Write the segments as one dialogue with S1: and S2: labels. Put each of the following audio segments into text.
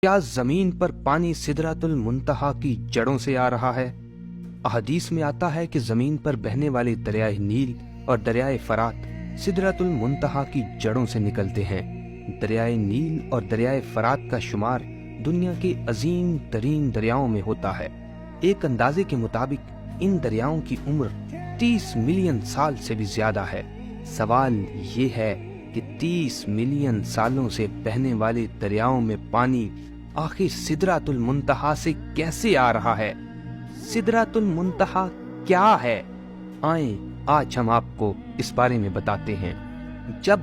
S1: کیا زمین پر پانی سدرۃ المنتہا کی جڑوں سے آ رہا ہے؟ احادیث میں آتا ہے کہ زمین پر بہنے والے دریائے نیل اور دریائے فرات سدرۃ المنتہا کی جڑوں سے نکلتے ہیں۔ دریائے نیل اور دریائے فرات کا شمار دنیا کے عظیم ترین دریاؤں میں ہوتا ہے۔ ایک اندازے کے مطابق ان دریاؤں کی عمر 30 ملین سال سے بھی زیادہ ہے۔ سوال یہ ہے کہ 30 ملین سالوں سے بہنے والے دریاؤں میں پانی آخر سدرۃ المنتہا سے کیسے آ رہا ہے؟ سدرۃ المنتہا کیا ہے؟ آئیں آج ہم آپ کو اس بارے میں بتاتے ہیں۔ جب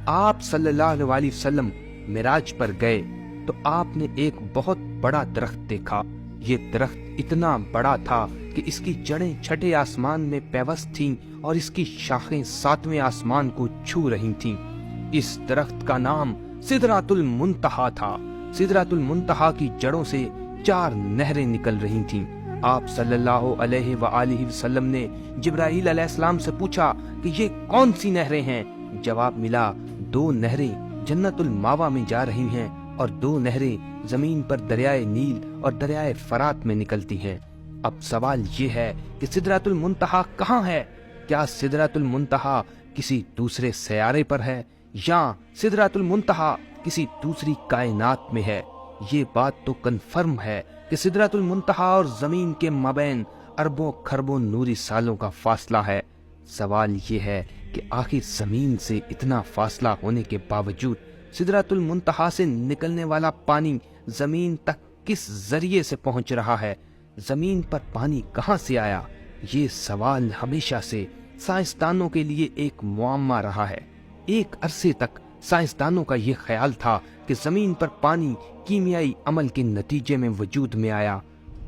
S1: آپ صلی اللہ علیہ وسلم معراج پر گئے تو آپ نے ایک بہت بڑا درخت دیکھا۔ یہ درخت اتنا بڑا تھا کہ اس کی جڑیں چھٹے آسمان میں پیوست تھیں اور اس کی شاخیں 7ویں آسمان کو چھو رہی تھیں۔ اس درخت کا نام سدرۃ المنتہا تھا۔ سدرۃ المنتہا کی جڑوں سے 4 نہریں نکل رہی تھیں۔ آپ صلی اللہ علیہ وآلہ وسلم نے جبرائیل علیہ السلام سے پوچھا کہ یہ کون سی نہریں ہیں؟ جواب ملا 2 نہریں جنت الماوا میں جا رہی ہیں اور 2 نہریں زمین پر دریائے نیل اور دریائے فرات میں نکلتی ہیں۔ اب سوال یہ ہے کہ سدرۃ المنتہا کہاں ہے؟ کیا سدرۃ المنتہا کسی دوسرے سیارے پر ہے یا سدرۃ المنتہا کسی دوسری کائنات میں ہے؟ یہ بات تو کنفرم ہے کہ سدرۃ المنتہا اور زمین کے مابین اربوں کھربوں نوری سالوں کا فاصلہ ہے۔ سوال یہ ہے کہ آخر زمین سے اتنا فاصلہ ہونے کے باوجود سدرۃ المنتہا سے نکلنے والا پانی زمین تک کس ذریعے سے پہنچ رہا ہے؟ زمین پر پانی کہاں سے آیا؟ یہ سوال ہمیشہ سے سائنسدانوں کے لیے ایک معمہ رہا ہے۔ ایک عرصے تک سائنسدانوں کا یہ خیال تھا کہ زمین پر پانی کیمیائی عمل کے نتیجے میں وجود میں آیا۔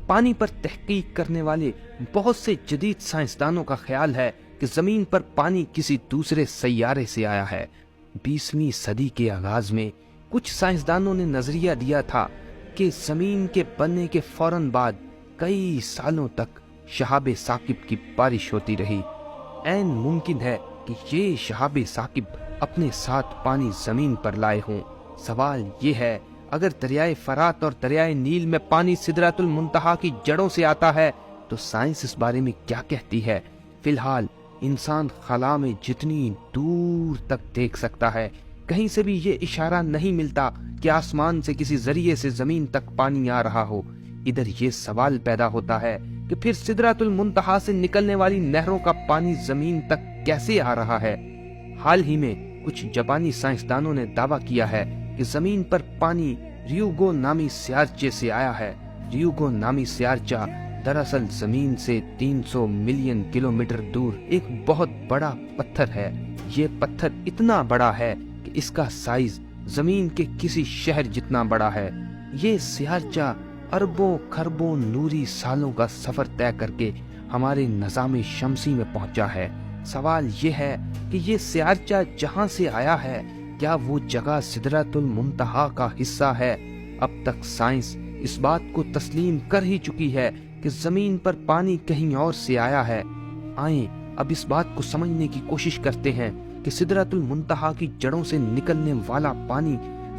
S1: پانی پر تحقیق کرنے والے بہت سے جدید سائنسدانوں کا خیال ہے کہ زمین پر پانی کسی دوسرے سیارے سے آیا ہے۔ 20ویں صدی کے آغاز میں کچھ سائنسدانوں نے نظریہ دیا تھا کہ زمین کے بننے کے فوراً بعد کئی سالوں تک شہاب ثاقب کی بارش ہوتی رہی۔ عین ممکن ہے کہ یہ شہاب ثاقب اپنے ساتھ پانی زمین پر لائے ہوں۔ سوال یہ ہے اگر دریائے فرات اور دریائے نیل میں پانی سدرۃ المنتہا کی جڑوں سے آتا ہے تو سائنس اس بارے میں کیا کہتی ہے؟ فی الحال انسان خلا میں جتنی دور تک دیکھ سکتا ہے کہیں سے بھی یہ اشارہ نہیں ملتا کہ آسمان سے کسی ذریعے سے زمین تک پانی آ رہا ہو۔ ادھر یہ سوال پیدا ہوتا ہے کہ پھر سدرۃ المنتہا سے نکلنے والی نہروں کا پانی زمین تک کیسے آ رہا ہے؟ حال ہی میں کچھ جاپانی سائنسدانوں نے دعویٰ کیا ہے کہ زمین پر پانی ریوگو نامی سیارچے سے آیا ہے۔ ریوگو نامی سیارچہ دراصل زمین سے 300 ملین کلومیٹر دور ایک بہت بڑا پتھر ہے۔ یہ پتھر اتنا بڑا ہے کہ اس کا سائز زمین کے کسی شہر جتنا بڑا ہے۔ یہ سیارچہ اربوں کھربوں نوری سالوں کا سفر طے کر کے ہمارے نظام شمسی میں پہنچا ہے۔ سوال یہ ہے کہ یہ سیارچہ جہاں سے آیا ہے کیا وہ جگہ سدرۃ المنتہا کا حصہ ہے؟ اب تک سائنس اس بات کو تسلیم کر ہی چکی ہے کہ زمین پر پانی کہیں اور سے آیا ہے۔ آئیں اب اس بات کو سمجھنے کی کوشش کرتے ہیں کہ سدرۃ المنتہا کی جڑوں سے نکلنے والا پانی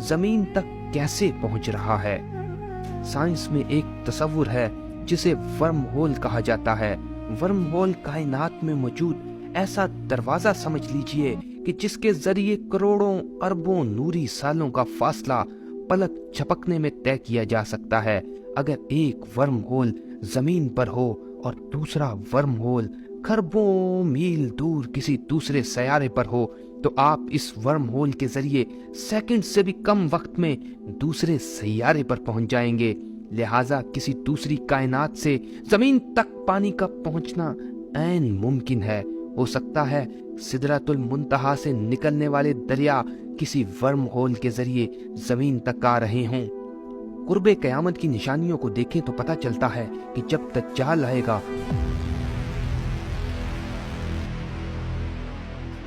S1: زمین تک کیسے پہنچ رہا ہے۔ سائنس میں ایک تصور ہے جسے ورم ہول کہا جاتا ہے۔ ورم ہول کائنات میں موجود ایسا دروازہ سمجھ لیجئے کہ جس کے ذریعے کروڑوں اربوں نوری سالوں کا فاصلہ پلک جھپکنے میں طے کیا جا سکتا ہے۔ اگر ایک ورم ہول زمین پر ہو اور دوسرا ورم ہول کھربوں میل دور کسی دوسرے سیارے پر ہو تو آپ اس ورم ہول کے ذریعے سیکنڈ سے بھی کم وقت میں دوسرے سیارے پر پہنچ جائیں گے۔ لہٰذا کسی دوسری کائنات سے زمین تک پانی کا پہنچنا عین ممکن ہے۔ ہو سکتا ہے سدرۃ المنتہا سے نکلنے والے دریا کسی ورم ہول کے ذریعے زمین تک آ رہے ہوں۔ قرب قیامت کی نشانیوں کو دیکھیں تو پتہ چلتا ہے کہ جب دجال آئے گا